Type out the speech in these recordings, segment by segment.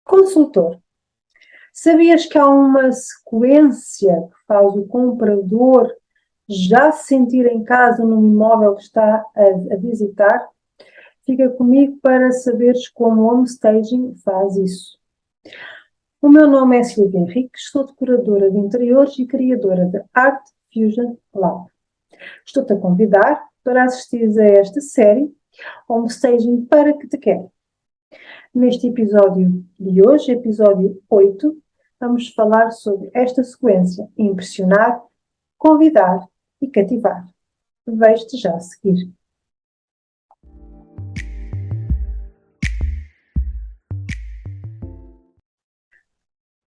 Consultor, sabias que há uma sequência que faz o comprador já se sentir em casa no imóvel que está a visitar? Fica comigo para saberes como o homestaging faz isso. O meu nome é Silvia Henrique, sou decoradora de interiores e criadora da Art Fusion Lab. Estou-te a convidar para assistires a esta série Homestaging para que te quer. Neste episódio de hoje, episódio 8, vamos falar sobre esta sequência: impressionar, convidar e cativar. Vejo-te já a seguir.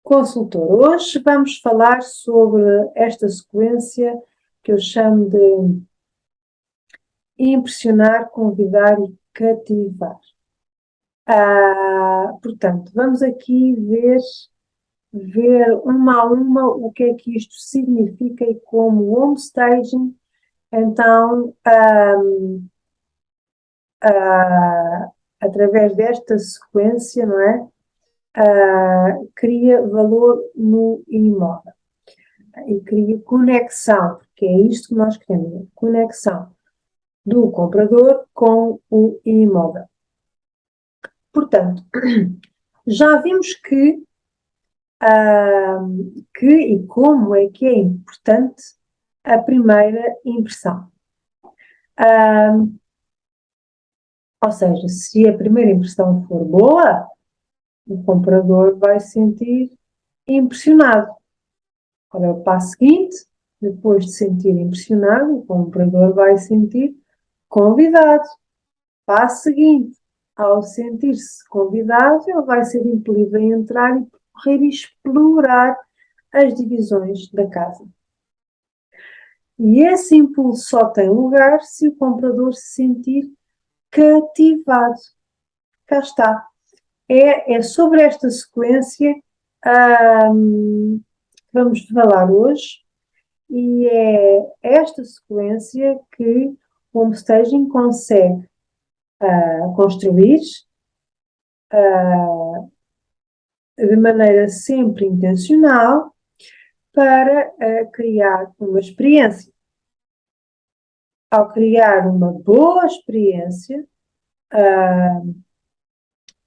Consultor, hoje vamos falar sobre esta sequência que eu chamo de impressionar, convidar e cativar. Portanto, vamos aqui ver uma a uma o que é que isto significa e como o homestaging, então, através desta sequência, não é? Cria valor no imóvel e cria conexão, porque é isto que nós queremos, conexão do comprador com o imóvel. Portanto, já vimos que e como é que é importante a primeira impressão. Ou seja, se a primeira impressão for boa, o comprador vai se sentir impressionado. Ora, o passo seguinte, depois de sentir impressionado, o comprador vai se sentir convidado. Passo seguinte, ao sentir-se convidado, ele vai ser impelido a entrar e correr e explorar as divisões da casa. E esse impulso só tem lugar se o comprador se sentir cativado. Cá está. É sobre esta sequência que vamos falar hoje, e é esta sequência que o homestaging consegue construir de maneira sempre intencional para criar uma experiência. Ao criar uma boa experiência,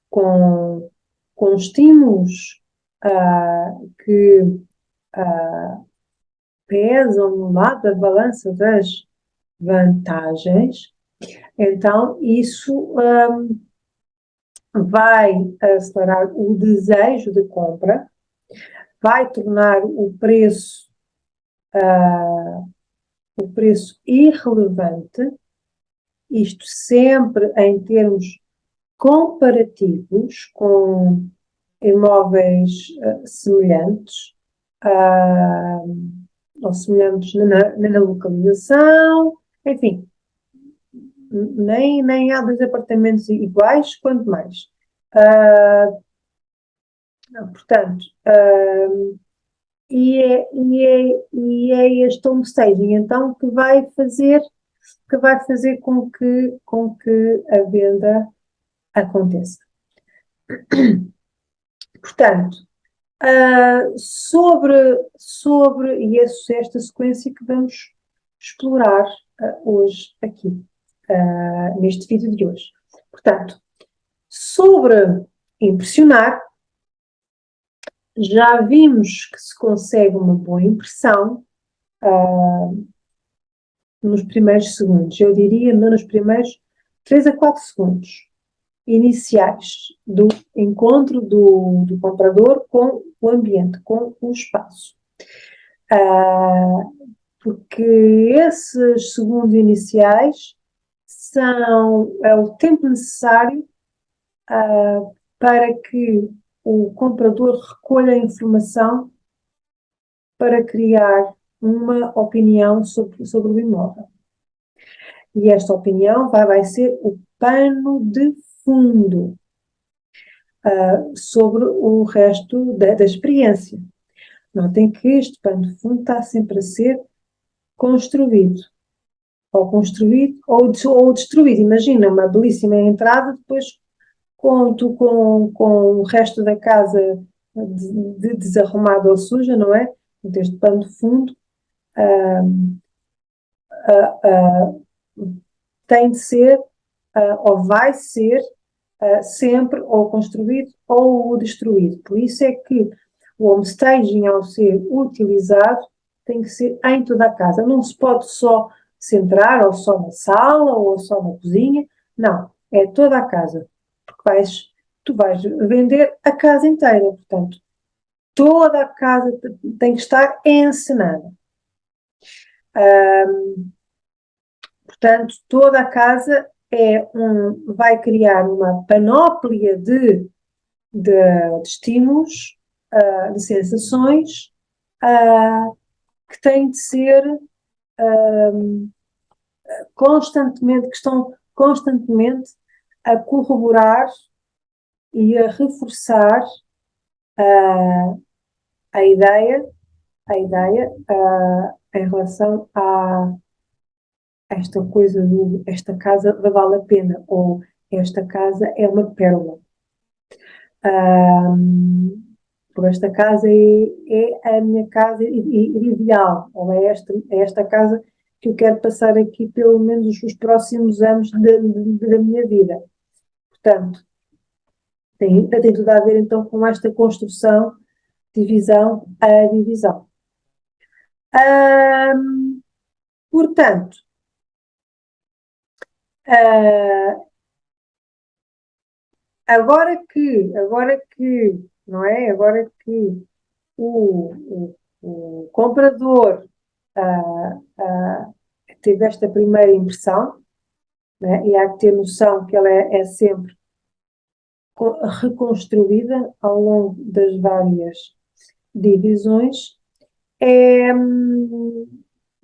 com estímulos que pesam no lado da balança das vantagens, então isso vai acelerar o desejo de compra, vai tornar o preço irrelevante, isto sempre em termos comparativos com imóveis semelhantes, ou semelhantes na localização, enfim, nem há dois apartamentos iguais, quanto mais. Portanto, é este homestaging, então, que vai fazer com que a venda aconteça. Portanto, sobre esta sequência que vamos explorar hoje aqui, neste vídeo de hoje. Portanto, sobre impressionar, já vimos que se consegue uma boa impressão nos primeiros segundos, eu diria nos primeiros 3 a 4 segundos iniciais do encontro do comprador com o ambiente, com o espaço. Porque esses segundos iniciais é o tempo necessário para que o comprador recolha a informação para criar uma opinião sobre o imóvel. E esta opinião vai ser o pano de fundo sobre o resto da experiência. Notem que este pano de fundo está sempre a ser construído. Ou construído ou destruído. Imagina uma belíssima entrada, depois com o resto da casa desarrumada ou suja, não é? Este pano de fundo tem de ser, ou vai ser, sempre ou construído ou destruído. Por isso é que o homestaging, ao ser utilizado, tem que ser em toda a casa. Não se pode só centrar, ou só na sala, ou só na cozinha. Não, é toda a casa. Porque tu vais vender a casa inteira. Portanto, toda a casa tem que estar encenada. Portanto, toda a casa vai criar uma panóplia de estímulos, de sensações, que têm de ser constantemente, que estão constantemente a corroborar e a reforçar a ideia, em relação a esta coisa esta casa vale a pena, ou esta casa é uma pérola. Por esta casa é a minha casa ideal, ou é esta casa que eu quero passar aqui pelo menos os próximos anos da minha vida. Portanto, tem tudo a ver então com esta construção, divisão a divisão. Portanto, agora que, não é? Agora que o comprador teve esta primeira impressão, né? E há que ter noção que ela é sempre reconstruída ao longo das várias divisões.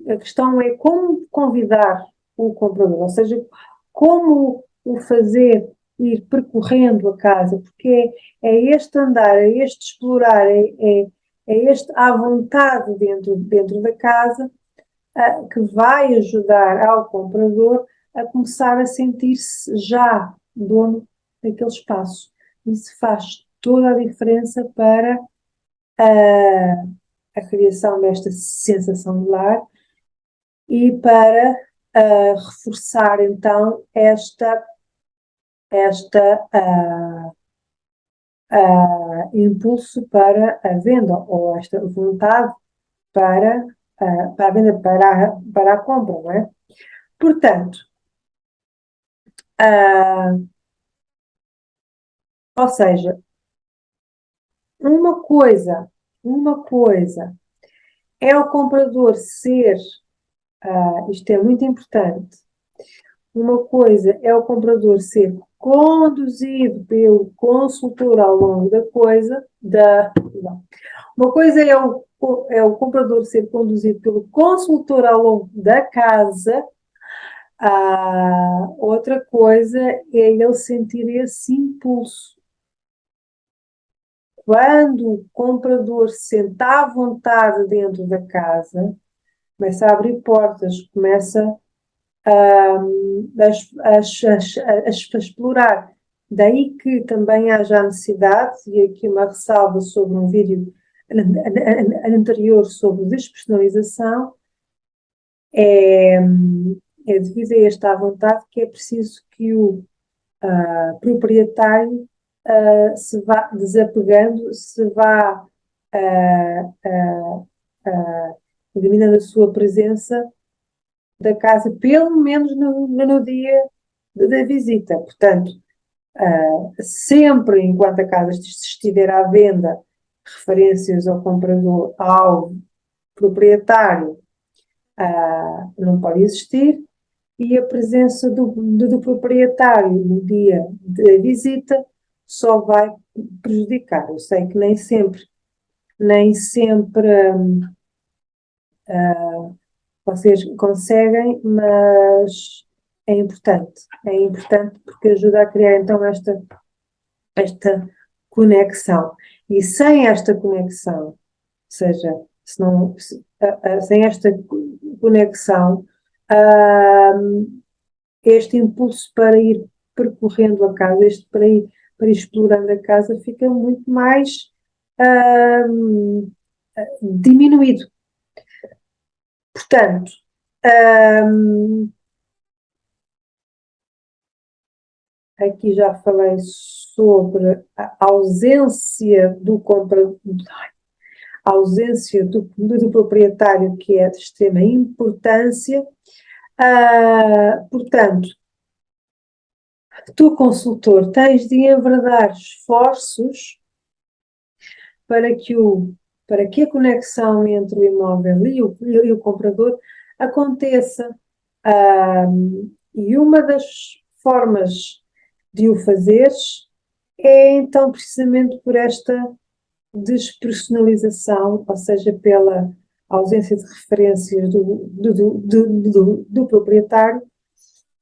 A questão é como convidar o comprador, ou seja, como o fazer ir percorrendo a casa, porque é este andar, é este explorar, é este à vontade dentro da casa, que vai ajudar ao comprador a começar a sentir-se já dono daquele espaço. Isso faz toda a diferença para a criação desta sensação de lar e para reforçar então esta impulso para a venda, ou esta vontade para a venda, para a compra, não é? Portanto, ou seja, uma coisa é o comprador ser, isto é muito importante, uma coisa é o comprador ser conduzido pelo consultor ao longo da coisa, uma coisa é o comprador ser conduzido pelo consultor ao longo da casa, outra coisa é ele sentir esse impulso. Quando o comprador se sente à vontade dentro da casa, começa a abrir portas, começa a explorar. Daí que também haja a necessidade, e aqui uma ressalva sobre um vídeo anterior sobre despersonalização, é devido a esta vontade que é preciso que o proprietário se vá desapegando, se vá eliminando a sua presença da casa, pelo menos no dia da visita. Portanto, sempre enquanto a casa estiver à venda, referências ao comprador, ao proprietário, não pode existir, e a presença do proprietário no dia da visita só vai prejudicar. Eu sei que nem sempre vocês conseguem, mas é importante porque ajuda a criar então esta conexão. E sem esta conexão, ou seja, sem esta conexão, este impulso para ir percorrendo a casa, para para ir explorando a casa, fica muito mais ahm, diminuído. Portanto, ahm, aqui já falei sobre a ausência do proprietário, que é de extrema importância. Portanto, tu, consultor, tens de enverdar esforços para que, para que a conexão entre o imóvel e o comprador aconteça. E uma das formas de o fazeres é então precisamente por esta despersonalização, ou seja, pela ausência de referências do proprietário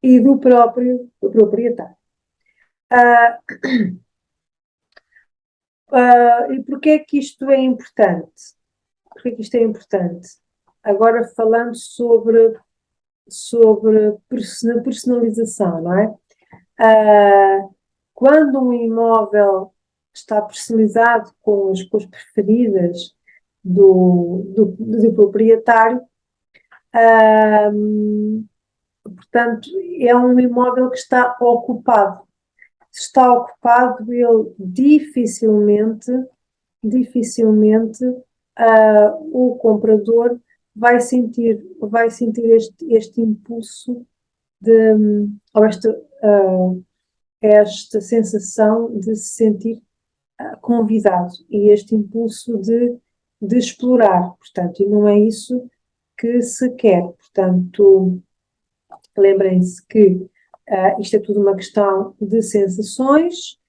e do próprio proprietário. E porquê é que isto é importante? Porquê é que isto é importante? Agora falando sobre personalização, não é? Quando um imóvel está personalizado com as cores preferidas do proprietário, portanto, é um imóvel que está ocupado. Se está ocupado, ele dificilmente o comprador vai sentir este impulso ou esta sensação de se sentir convidado e este impulso de explorar, portanto, e não é isso que se quer. Portanto, lembrem-se que isto é tudo uma questão de sensações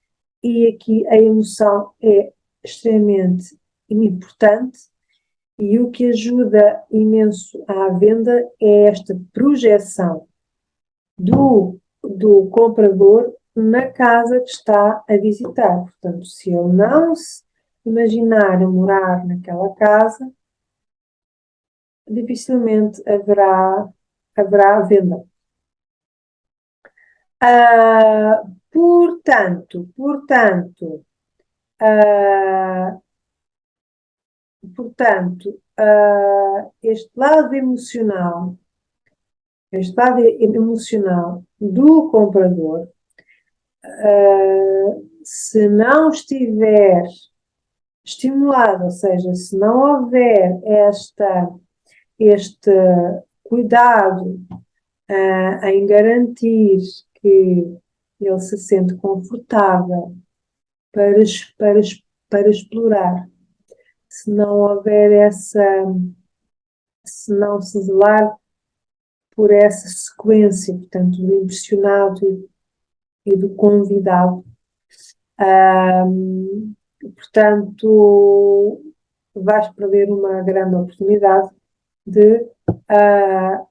e aqui a emoção é extremamente importante e o que ajuda imenso à venda é esta projeção do comprador na casa que está a visitar. Portanto, se ele não se imaginar morar naquela casa, dificilmente haverá venda. Portanto, este lado emocional do comprador, se não estiver estimulado, ou seja, se não houver este cuidado em garantir que ele se sente confortável para, para explorar, se não houver se não se zelar por essa sequência, portanto, do impressionado e do convidado, portanto, vais perder uma grande oportunidade de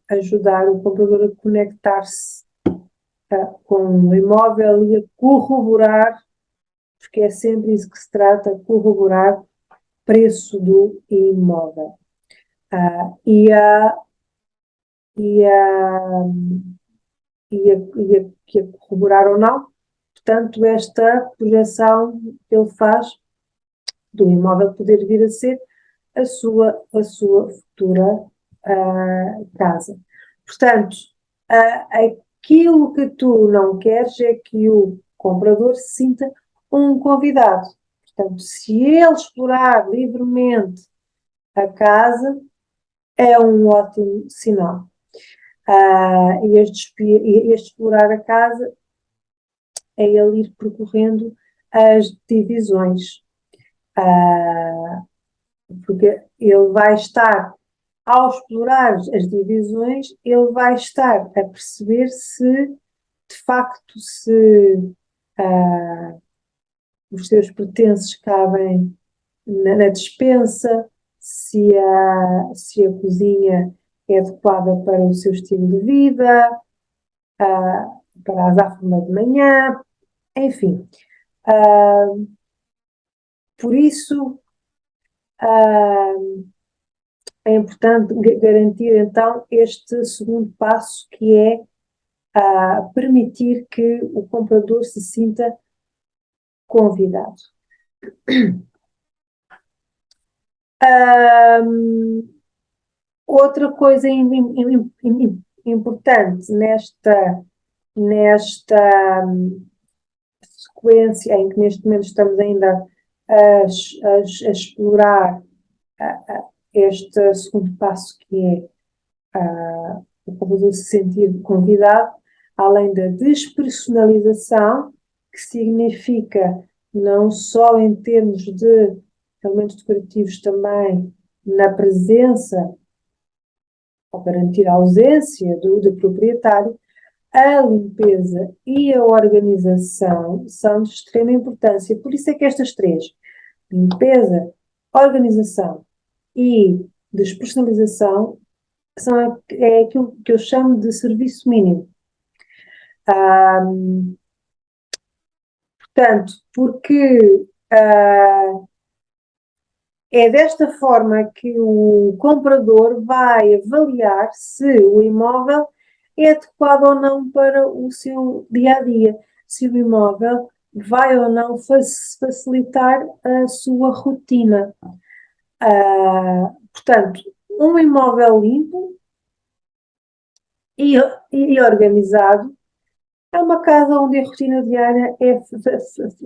ajudar o comprador a conectar-se com o imóvel e a corroborar, porque é sempre isso que se trata, corroborar preço do imóvel. E a corroborar ou não, portanto, esta projeção que ele faz do imóvel poder vir a ser a sua futura casa. Portanto, aquilo que tu não queres é que o comprador se sinta um convidado. Portanto, se ele explorar livremente a casa, é um ótimo sinal. E este explorar a casa é ele ir percorrendo as divisões, porque ele vai estar, ao explorar as divisões, ele vai estar a perceber se, de facto, se os seus pertences cabem na despensa, se a cozinha é adequada para o seu estilo de vida, para a azáfama de manhã, enfim. Por isso, é importante garantir então este segundo passo, que é permitir que o comprador se sinta convidado. Outra coisa importante nesta sequência em que neste momento estamos ainda a explorar este segundo passo, que é o computador se sentir convidado, além da despersonalização, que significa não só em termos de elementos decorativos, também na presença, ou garantir a ausência do proprietário, a limpeza e a organização são de extrema importância. Por isso é que estas três, limpeza, organização e despersonalização, é aquilo que eu chamo de serviço mínimo. Portanto, porque é desta forma que o comprador vai avaliar se o imóvel é adequado ou não para o seu dia-a-dia, se o imóvel vai ou não facilitar a sua rotina. Portanto, um imóvel limpo e organizado é uma casa onde a rotina diária é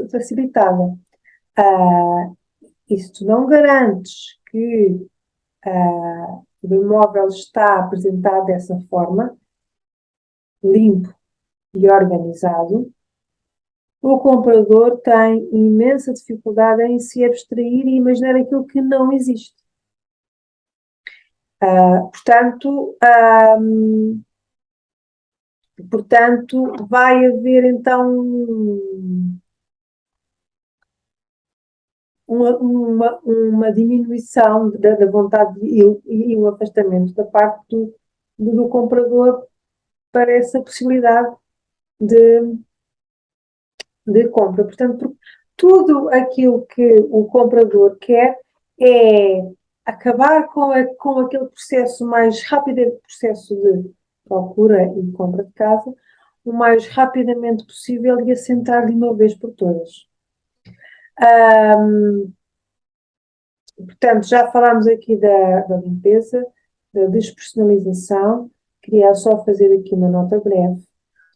facilitada. E se tu não garantes que o imóvel está apresentado dessa forma, limpo e organizado, o comprador tem imensa dificuldade em se abstrair e imaginar aquilo que não existe. Portanto, vai haver então uma diminuição da vontade e um afastamento da parte do comprador para essa possibilidade de compra. Portanto, tudo aquilo que o comprador quer é acabar com aquele processo mais rápido, processo de procura e compra de casa, o mais rapidamente possível e assentar de uma vez por todas. Portanto, já falámos aqui da limpeza, da despersonalização. Queria só fazer aqui uma nota breve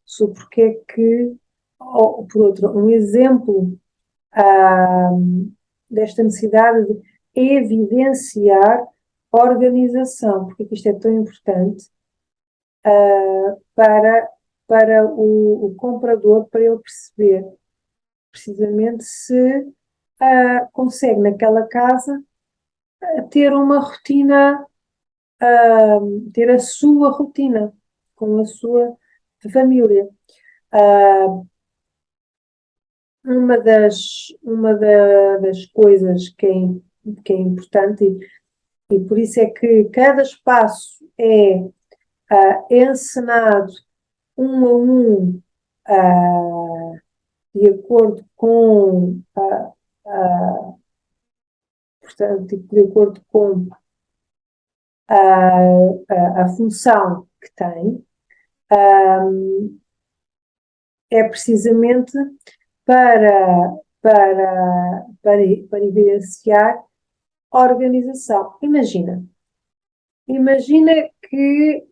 sobre porque é que, por outro, um exemplo desta necessidade de evidenciar organização, porque é que isto é tão importante para o comprador, para ele perceber precisamente se consegue naquela casa ter uma rotina, ter a sua rotina com a sua família. Uma das coisas que é importante, e por isso é que cada espaço é encenado um a um, de acordo com, portanto, de acordo com a função que tem, é precisamente para evidenciar a organização. Imagina que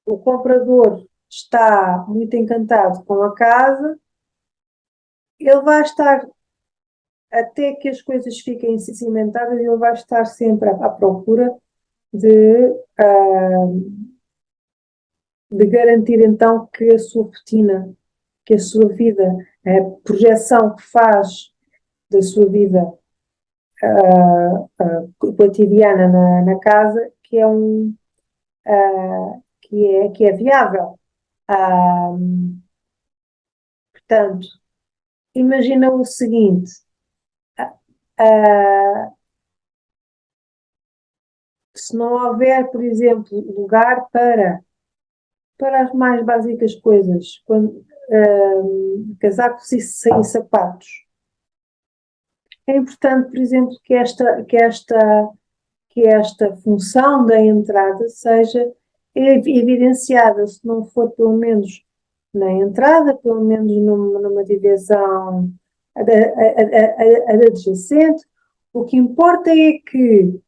o comprador está muito encantado com a casa, ele vai estar, até que as coisas fiquem cimentadas, ele vai estar sempre à procura de garantir então que a sua rotina, que a sua vida, a projeção que faz da sua vida cotidiana na casa, que é viável. Portanto, imagina o seguinte, se não houver, por exemplo, lugar para as mais básicas coisas, casacos e sapatos, é importante, por exemplo, que esta função da entrada seja evidenciada, se não for pelo menos na entrada, pelo menos numa divisão adjacente. O que importa é que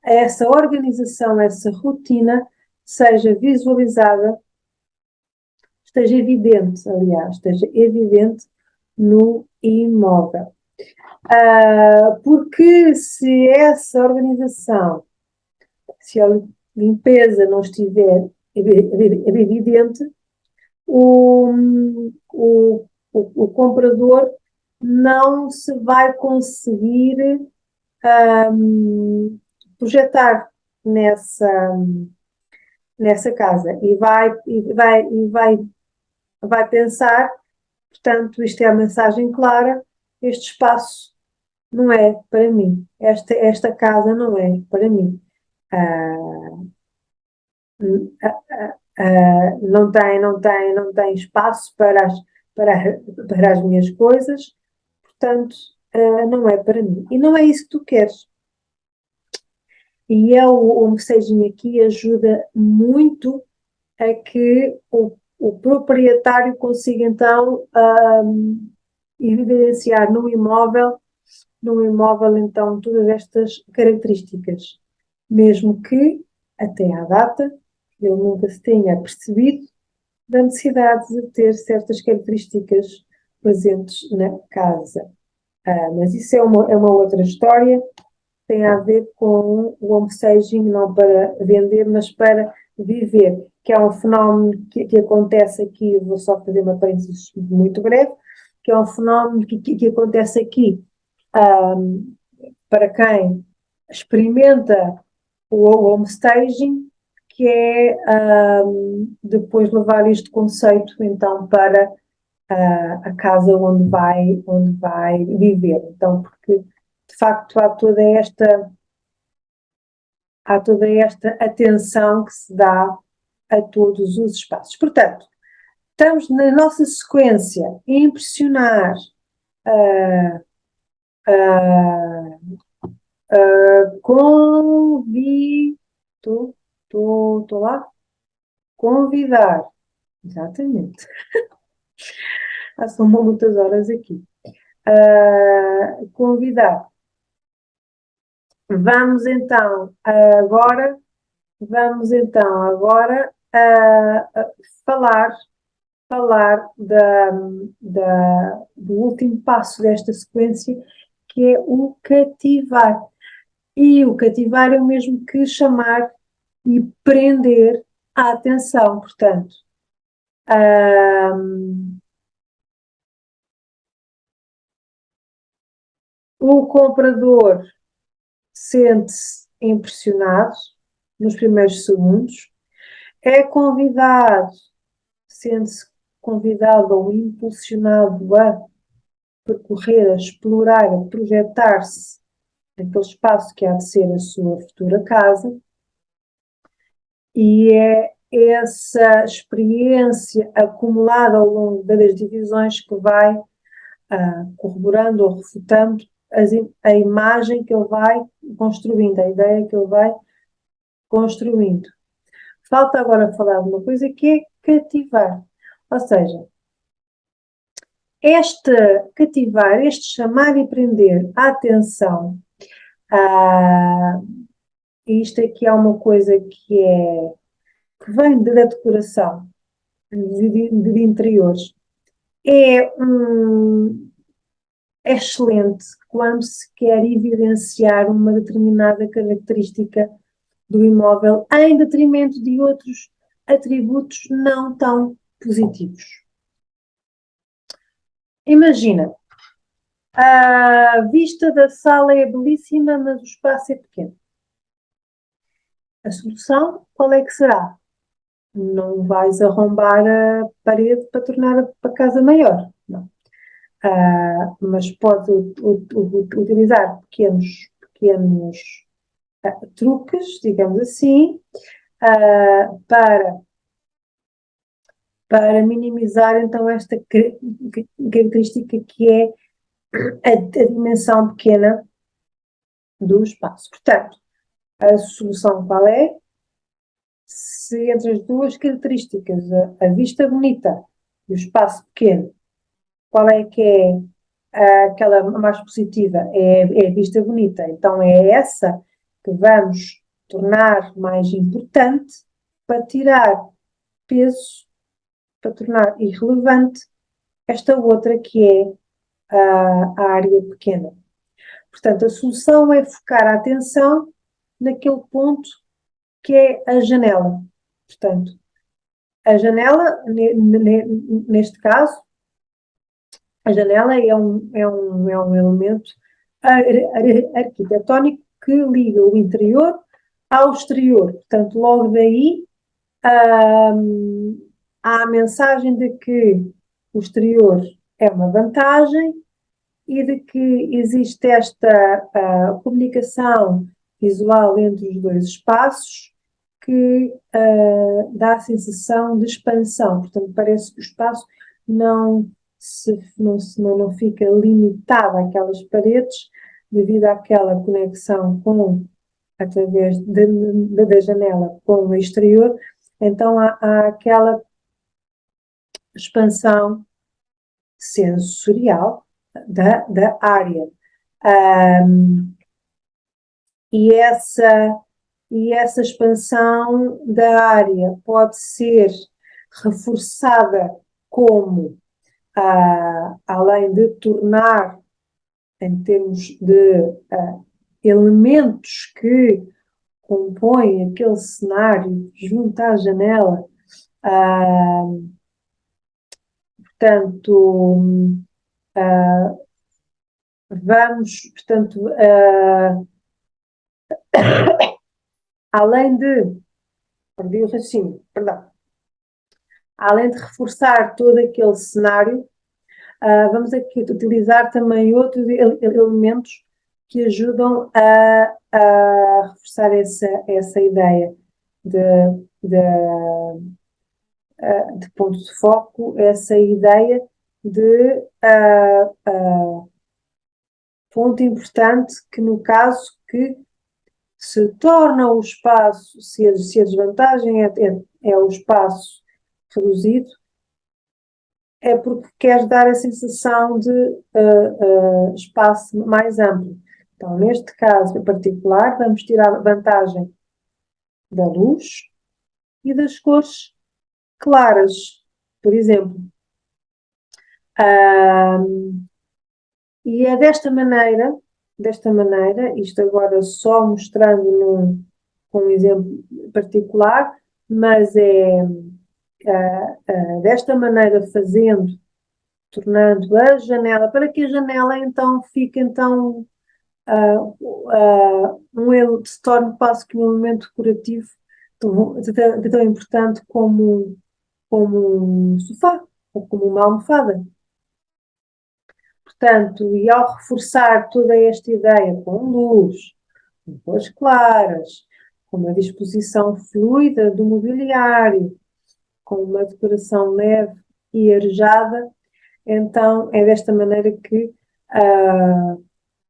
essa organização, essa rotina, seja visualizada, esteja evidente, aliás, esteja evidente no imóvel. Porque se essa organização, se a limpeza não estiver evidente, o, o comprador não se vai conseguir projetar nessa casa vai pensar, portanto, isto é a mensagem clara, este espaço não é para mim, esta casa não é para mim. Não tem espaço para as minhas coisas, portanto, não é para mim. E não é isso que tu queres. E o messaging aqui ajuda muito a que o proprietário consiga então evidenciar no imóvel então todas estas características, mesmo que até à data ele nunca se tenha percebido da necessidade de ter certas características presentes na casa. Mas isso é uma outra história, tem a ver com o homestaging, não para vender, mas para viver, que é um fenómeno que acontece aqui, vou só fazer uma parênteses muito breve, que é um fenómeno que acontece aqui para quem experimenta o homestaging, que é depois levar este conceito então para a casa onde vai viver. Então, porque de facto há toda esta atenção que se dá a todos os espaços. Portanto, estamos na nossa sequência a impressionar, convido, estou lá, convidar, exatamente, são muitas horas aqui, convidar. Vamos então agora falar do último passo desta sequência, que é o cativar. E o cativar é o mesmo que chamar e prender a atenção. Portanto, o comprador sente-se impressionado nos primeiros segundos, é convidado, sente-se convidado ou impulsionado a percorrer, a explorar, a projetar-se naquele espaço que há de ser a sua futura casa, e é essa experiência acumulada ao longo das divisões que vai corroborando ou refutando a imagem que ele vai construindo, a ideia que ele vai construindo. Falta agora falar de uma coisa que é cativar. Ou seja, este cativar, este chamar e prender a atenção, isto aqui é uma coisa que vem da decoração de interiores. É excelente quando se quer evidenciar uma determinada característica do imóvel em detrimento de outros atributos não tão positivos. Imagina, a vista da sala é belíssima, mas o espaço é pequeno. A solução, qual é que será? Não vais arrombar a parede para tornar a casa maior, não. Mas pode utilizar pequenos truques, digamos assim, para minimizar então esta característica que é a dimensão pequena do espaço. Portanto, a solução qual é? Se entre as duas características, a vista bonita e o espaço pequeno, qual é que é aquela mais positiva? É a vista bonita. Então é essa que vamos tornar mais importante para tirar peso, para tornar irrelevante esta outra que é a área pequena. Portanto, a solução é focar a atenção naquele ponto que é a janela. Portanto, a janela, neste caso, a janela é um elemento arquitetónico que liga o interior ao exterior. Portanto, logo daí há a mensagem de que o exterior é uma vantagem e de que existe esta comunicação visual entre os dois espaços que dá a sensação de expansão. Portanto, parece que o espaço não fica limitado àquelas paredes devido àquela conexão através da janela com o exterior. Então, há aquela expansão sensorial da área. E essa expansão da área pode ser reforçada como, além de tornar, em termos de elementos que compõem aquele cenário junto à janela, portanto, além de, perdi o raciocínio, perdão, além de reforçar todo aquele cenário, vamos aqui utilizar também outros elementos que ajudam a reforçar essa ideia de ponto de foco, essa ideia de ponto importante que no caso que se torna o espaço, se a desvantagem é o espaço reduzido, é porque queres dar a sensação de espaço mais amplo. Então, neste caso em particular, vamos tirar a vantagem da luz e das cores claras, por exemplo. E é desta maneira, isto agora só mostrando com um exemplo particular, mas é desta maneira fazendo, tornando a janela, para que a janela então fique então se torne quase que um elemento decorativo tão importante como um sofá ou como uma almofada. Portanto, e ao reforçar toda esta ideia com luz, com cores claras, com uma disposição fluida do mobiliário, com uma decoração leve e arejada, então é desta maneira que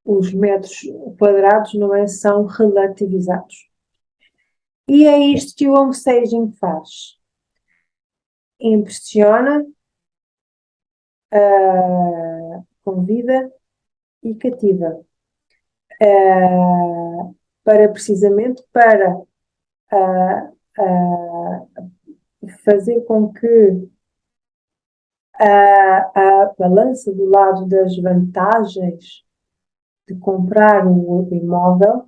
os metros quadrados não são relativizados. E é isto que o homestaging faz. Impressiona, convida e cativa. Precisamente para fazer com que a balança do lado das vantagens de comprar um imóvel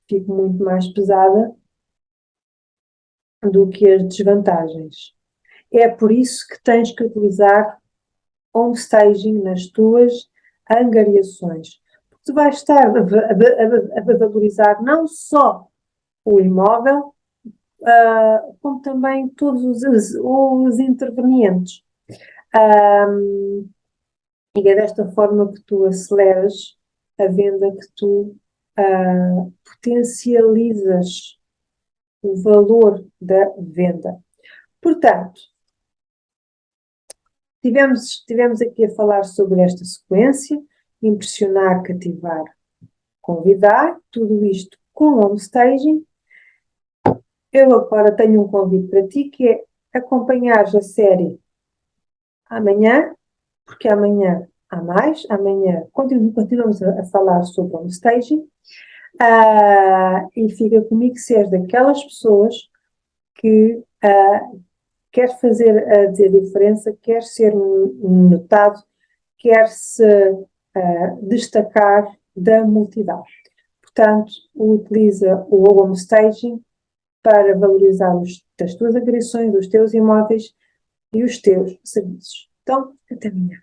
fique muito mais pesada do que as desvantagens. É por isso que tens que utilizar homestaging nas tuas angariações. Porque tu vais estar a valorizar não só o imóvel, como também todos os intervenientes. E é desta forma que tu aceleras a venda, que tu potencializas o valor da venda. Portanto, tivemos aqui a falar sobre esta sequência: impressionar, cativar, convidar, tudo isto com homestaging. Eu agora tenho um convite para ti, que é acompanhares a série amanhã, porque amanhã há mais, amanhã continuamos a falar sobre o staging, e fica comigo ser daquelas pessoas que quer fazer a diferença, quer ser notado, quer se destacar da multidão. Portanto, utiliza o home staging para valorizar as tuas agressões, os teus imóveis e os teus serviços. Então, até amanhã.